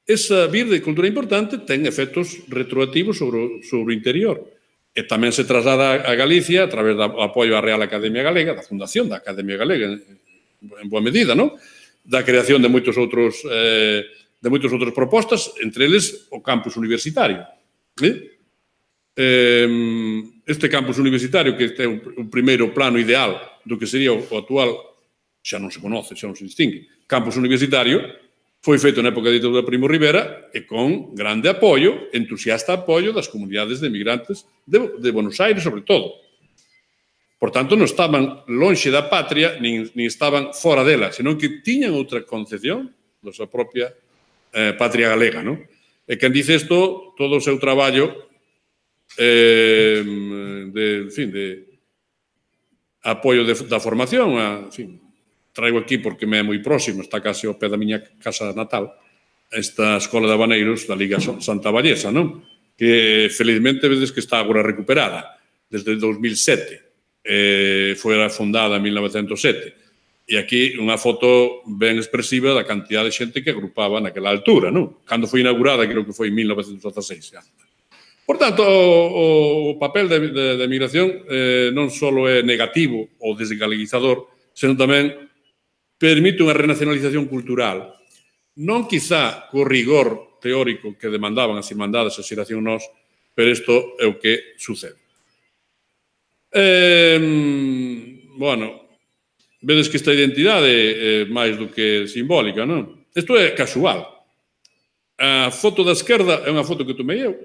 esa vir de cultura importante ten efectos retroactivos sobre o interior. E tamén se traslada a Galicia a través do apoio á Real Academia Galega, da fundación da Academia Galega, en boa medida, non? Da creación de moitos outros propostas, entre eles o campus universitario. Este campus universitario, que é o primeiro plano ideal do que sería o actual, xa non se conoce, xa non se distingue, campus universitario, foi feito na época da ditadura Primo Rivera e con grande apoio, entusiasta apoio das comunidades de emigrantes de Buenos Aires, sobre todo. Por tanto, non estaban lonxe da patria, nin estaban fora dela, senón que tiñan outra concepción da súa propia patria galega, non? E quen dice isto, todo o seu traballo de apoio da formación, traigo aquí porque me é moi próximo, está case ao pé da miña casa natal, esta Escola de Habaneiros da Liga Santa Vallesa, non? Que felizmente vedes que está agora recuperada desde 2007. Foi fundada en 1907. E aquí unha foto ben expresiva da cantidad de xente que agrupaba naquela altura, non? Cando foi inaugurada, creo que foi en 1916. Por tanto, o papel da emigración non só é negativo ou desgaleguizador, senón tamén permite unha renacionalización cultural, non quizá co rigor teórico que demandaban as irmandades, a xeración nós, pero isto é o que sucede. Bueno, vedes que esta identidade é máis do que simbólica, non? Isto é casual. A foto da esquerda é unha foto que tomei eu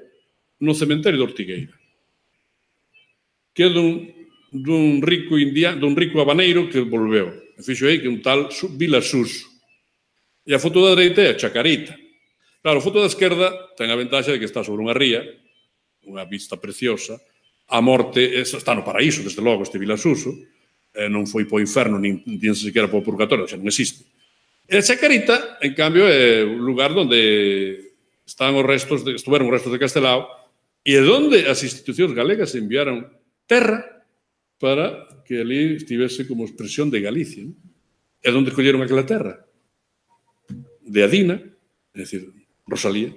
no cementerio de Ortigueira, que é dun rico habaneiro que volveu. E fixo aí que un tal Vila Suso. E a foto da dereita é a Chacarita. Claro, a foto da esquerda ten a ventaxa de que está sobre unha ría, unha vista preciosa. A morte está no paraíso, desde logo, este Vila Suso. Non foi para o inferno, nin sequera para o purgatorio, xa non existe. E a Chacarita, en cambio, é un lugar onde estuveron os restos de Castelao e é onde as institucións galegas enviaron terra para que ali estivese como expresión de Galicia. É onde colleron aquela terra. De Adina, é dicir, Rosalía,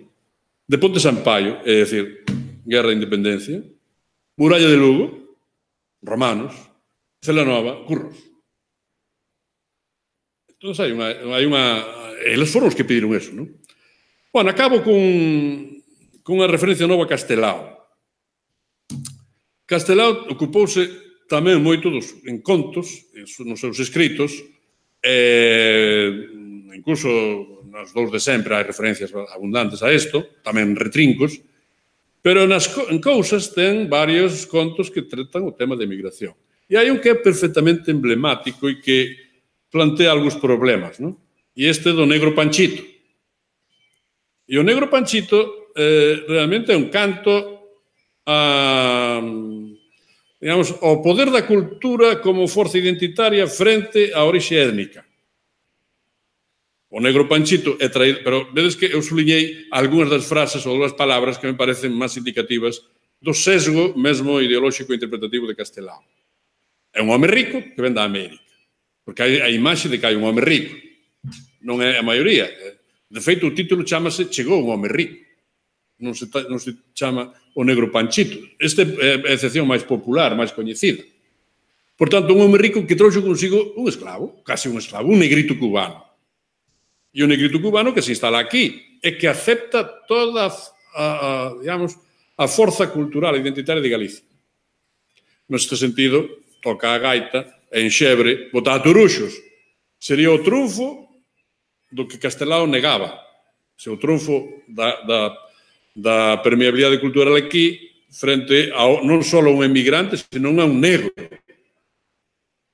de Ponte Sampaio, é dicir, Guerra de Independencia, Muralla de Lugo, romanos, Celanova, curros. Entón, hai unha... Eles foron os que pediron eso, non? Bueno, acabo cunha referencia nova a Castelao. Castelao ocupouse tamén moito en contos, nos seus escritos, incluso nos dous de sempre hai referencias abundantes a isto, tamén retrincos, pero en cousas ten varios contos que tratan o tema da emigración. E hai un que é perfectamente emblemático e que plantea algúns problemas, non? E este do Negro Panchito. E o Negro Panchito realmente é un canto digamos, ao poder da cultura como forza identitaria frente á orixe étnica. O Negro Panchito é traído, pero vedes que eu suliñei algunhas das frases ou das palabras que me parecen máis indicativas do sesgo mesmo ideolóxico e interpretativo de Castelao. É un home rico que ven da América, porque hai a imaxe de que hai un home rico, non é a maioría. De feito, o título chamase Chegou un home rico, non se chama o Negro Panchito. Esta é a excepción máis popular, máis coñecida. Por tanto, un home rico que trouxe consigo un esclavo, casi un esclavo, un negrito cubano. E o negrito cubano que se instala aquí e que acepta toda digamos, a forza cultural e identitaria de Galicia. Neste sentido, toca a gaita en Xebre, botar a Toruxos. Sería o trunfo do que Castelao negaba. Se o trunfo da permeabilidade cultural aquí frente a non só a un emigrante, senón a un negro.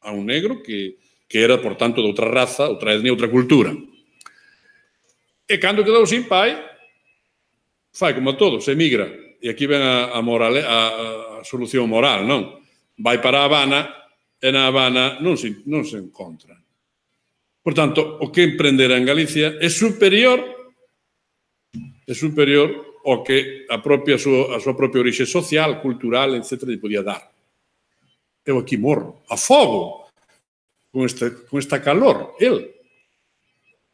A un negro que era, por tanto, de outra raza, outra etnia, outra cultura. E cando quedou sin pai, fai como a todos, emigra. E aquí ven a solución moral, non? Vai para A Habana e na Habana non se encontra. Por tanto, o que emprendera en Galicia é superior ao que a súa propia orixe social, cultural, etc. lle podía dar. Eu aquí morro, a fogo, con esta calor. El,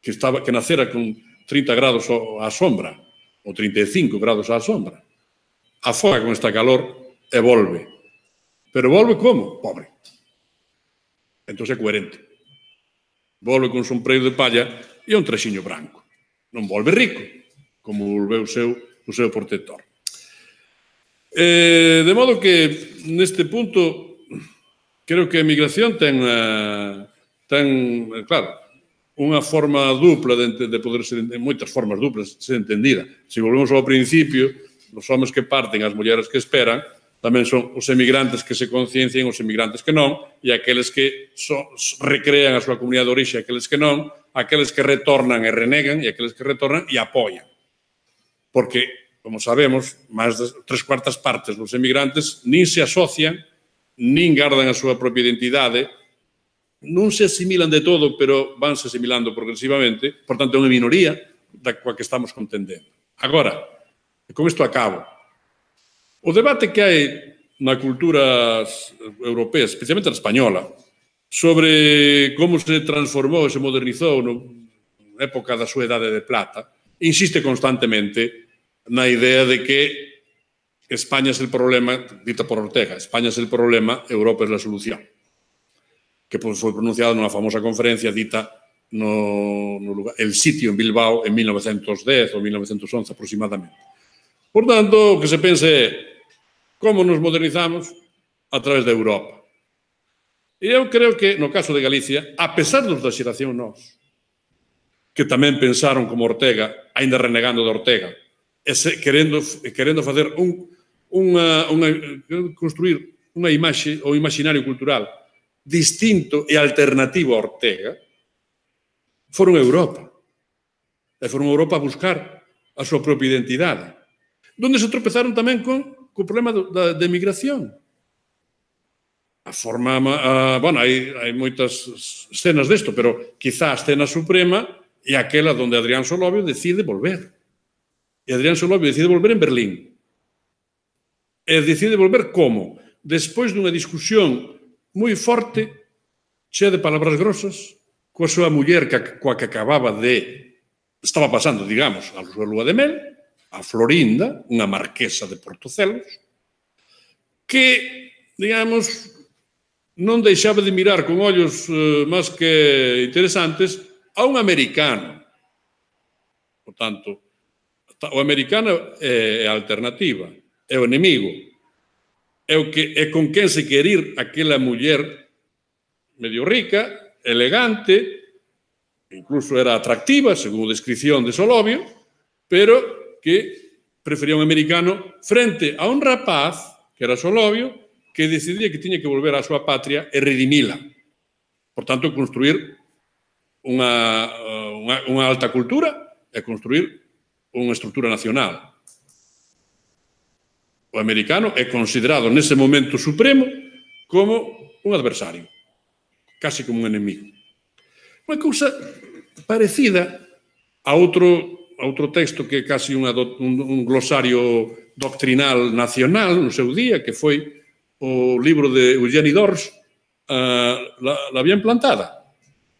que nacera con 30 grados á sombra, ou 35 grados á sombra, afoga con esta calor e volve. Pero volve como? Pobre. Entón é coherente. Volve con un sombreiro de palla e un traxiño branco. Non volve rico, como volveu o seu protector. De modo que, neste punto, creo que a emigración ten, claro, unha forma dupla de poder ser, en moitas formas duplas, ser entendida. Se volvemos ao principio, os homens que parten, as mulleres que esperan, tamén son os emigrantes que se conciencian, os emigrantes que non, e aqueles que recrean a súa comunidade de orixe, aqueles que non, aqueles que retornan e renegan, e aqueles que retornan e apoian. Porque, como sabemos, máis de 3/4 partes dos emigrantes nin se asocian, nin gardan a súa propia identidade, non se asimilan de todo, pero vanse asimilando progresivamente, por tanto, é unha minoría da coa que estamos contendendo. Agora, con isto acabo. O debate que hai na cultura europea, especialmente na española, sobre como se transformou e se modernizou na época da súa Idade de Plata, insiste constantemente na idea de que España es el problema, dita por Ortega, España es el problema, Europa es la solución, que foi pronunciado nunha famosa conferencia dita no lugar, el sitio en Bilbao en 1910 ou 1911 aproximadamente. Por tanto, o que se pense é como nos modernizamos, a través de Europa. E eu creo que, no caso de Galicia, a pesar dos da xeración nós, que tamén pensaron como Ortega, ainda renegando de Ortega, querendo facer construir unha imaxe ou imaginario cultural distinto e alternativo a Ortega, foron a Europa. E foron a Europa a buscar a súa propia identidade. Donde se tropezaron tamén co problema da emigración. Bueno, hai moitas escenas desto, pero quizá a escena suprema é aquela donde Adrián Solovio decide volver. E Adrián Solovio decide volver en Berlín. E decide volver como? Despois dunha discusión moi forte, chea de palabras grosas, coa súa muller coa que estaba pasando, digamos, a súa lúa de mel, a Florinda, unha marquesa de Portocelos, que, digamos, non deixaba de mirar con ollos máis que interesantes a un americano. Por tanto, o americano é a alternativa, é o enemigo, é con quen se quer ir aquela muller medio rica, elegante, incluso era atractiva, según a descripción de Solovio, pero que prefería un americano frente a un rapaz, que era Solovio, que decidía que tiña que volver á súa patria e redimila. Por tanto, construir unha alta cultura e construir unha estrutura nacional. O americano é considerado nese momento supremo como un adversario, casi como un enemigo. Unha cousa parecida a outro texto que é casi un glosario doctrinal nacional no seu día, que foi o libro de Eugeni Dors, La bien plantada.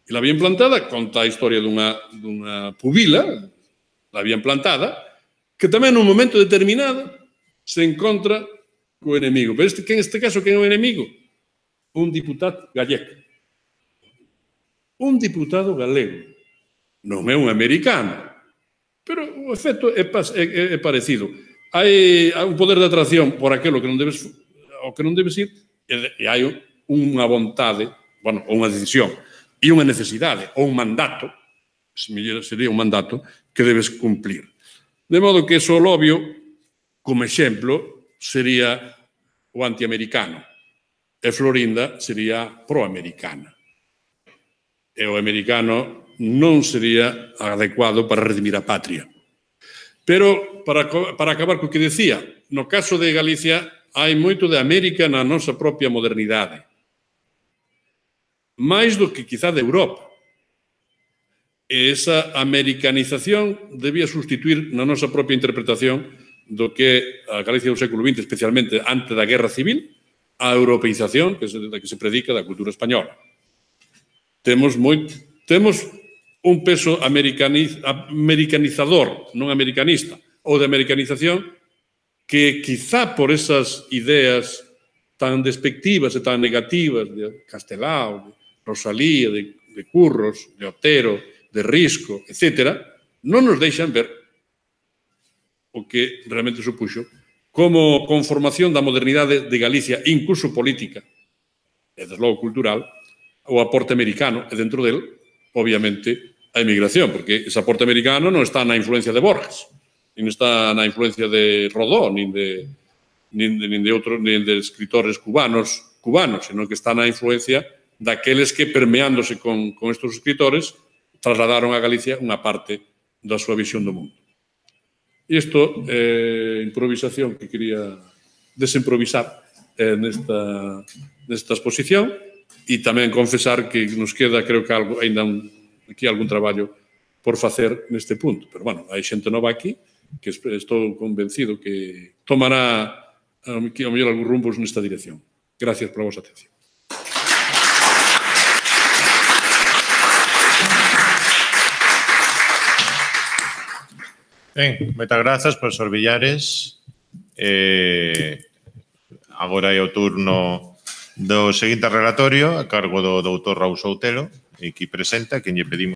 E La bien plantada conta a historia dunha pubila, La bien plantada, que tamén nun momento determinado se encontra co enemigo. Pero en este caso, quen é o enemigo? Un diputado gallego. Un diputado galego. Non é un americano. Pero o efecto é parecido. Hai un poder de atracción por aquilo que non debes ir e hai unha vontade, bueno, ou unha decisión, e unha necesidade, ou un mandato, sería un mandato, que debes cumplir. De modo que Solovio, como exemplo, sería o antiamericano, e Florinda sería proamericana. E o americano non sería adecuado para redimir a patria. Pero, para acabar co que decía, no caso de Galicia, hai moito de América na nosa propia modernidade. Mais do que quizá de Europa. E esa americanización debía sustituir na nosa propia interpretación do que a Galicia do século XX, especialmente antes da Guerra Civil, a europeización que se predica da cultura española. Temos un peso americanizador, non americanista, ou de americanización, que quizá por esas ideas tan despectivas e tan negativas de Castelao, de Rosalía, de Curros, de Otero, de Risco, etc., non nos deixan ver o que realmente supuxo como conformación da modernidade de Galicia, incluso política, e desde logo cultural, o aporte americano, e dentro del, obviamente, a emigración, porque ese aporte americano non está na influencia de Borges, nin está na influencia de Rodó, nin de escritores cubanos, senón que está na influencia daqueles que, permeándose con estes escritores, trasladaron a Galicia unha parte da súa visión do mundo. Isto é improvisación que quería desimprovisar nesta exposición e tamén confesar que nos queda, creo que ainda aquí algún traballo por facer neste punto. Pero, bueno, hai xente nova aquí que estou convencido que tomará ao mellor algúns rumbos nesta dirección. Gracias pola vosa atención. Ben, moitas grazas, profesor Villares. Agora é o turno do seguinte relatorio a cargo do doutor Raúl Soutelo, e que presenta, quen lle pedimos